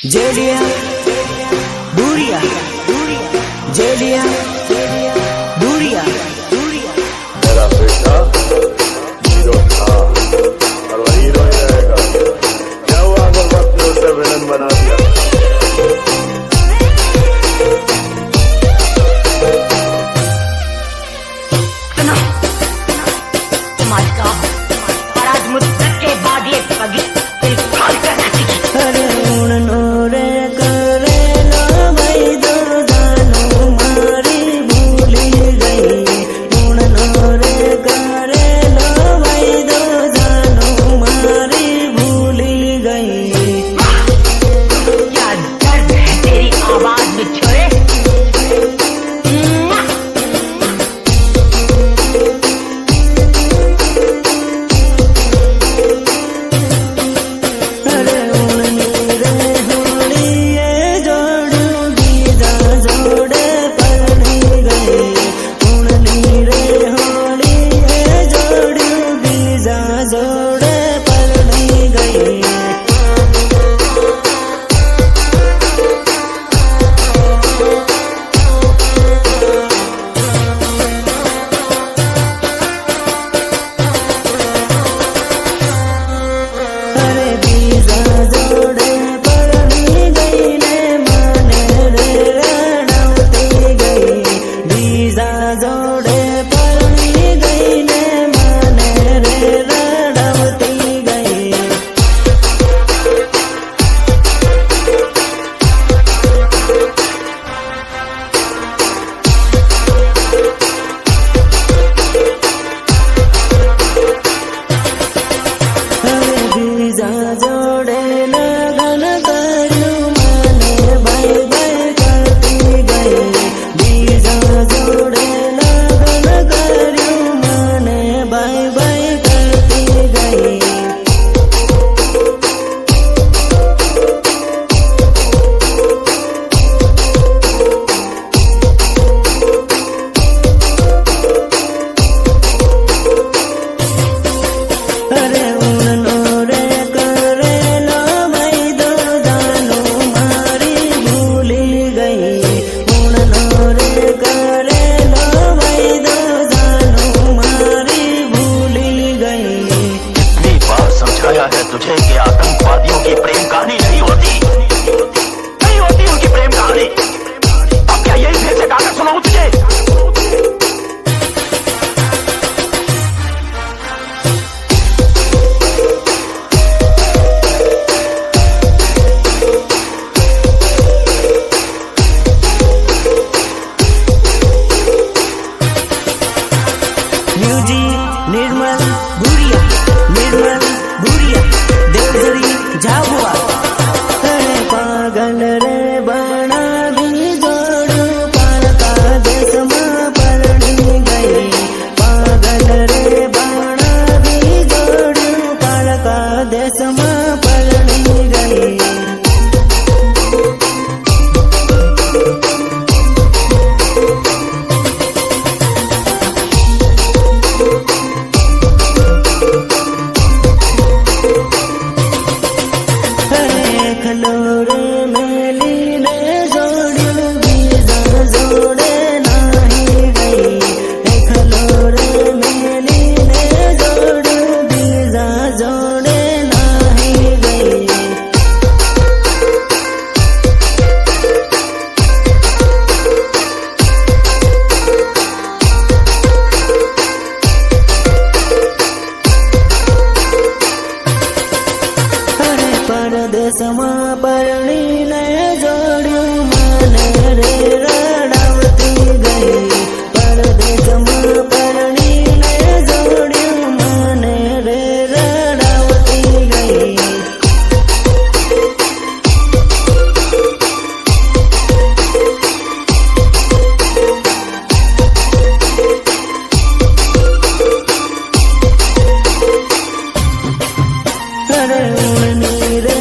जेलिया दूरिया जेलिया दूरिया मेरा बेटा हीरो था और वही हीरो ही रहेगा। क्या हुआ अगर वक्त ने उसे विलन बना दिया? तुम्हारी काम और आज मुद्दत के बाद ये पगी तेरी खाल करना सीखी। अरे उड़नो रे करे लो भाई दो जानो मारी भूली गई। उड़नो रे करे लो भाई दो जानो मारी भूली गई। क्या दर्द है तेरी आवाज में छोरे। अरे उड़नी रे होली ये जोड़ूगी जा जोड़े पड़नी गई। उड़नी रे होली ये जोड़ूगी जा जोड़े पड़नी गई। अरे बीजा जोड़े पड़नी गई ने माने रे रड़ौती गई। बीजा जोड़े पड़नी गई ने माने रे रड़ौती गई। अरे बीजा जोड़े लगन करूं माने बाय बाय करती गई। बीजा जोड़े लगन करूं माने बाय बाय करती गई। अरे उड़नो रे करे लो भाई दो जानो मारी भूली गई। उड़नो रे करे लो भाई दो जानो मारी भूली गई। कितनी बार समझाया है तुझे कि आतंकवादियों की प्रेम कहानी नहीं होती उनकी प्रेम कहानी। अब क्या यही फिर से गाकर सुनाऊं तुझे? म्यूजिक निर्मल भूरिया देवजरी झाबुआ। अरे पागल रे बना भी जोड़ू पार का देश में पड़नी गई। पागल रे बना भी जोड़ू पार का देश में पड़नी गई। अरे खलोरे मेली ने जोड़ू बीजा जोड़े नाही गई। खलोरे मेली ने जोड़ू बीजा जोड़े नाही गई। अरे परदेश में परणी ने जोड़ू माने रे रड़ौती गई। परदेश में परणी ने जोड़ू माने रे रड़ौती गई। अरे उड़नी रे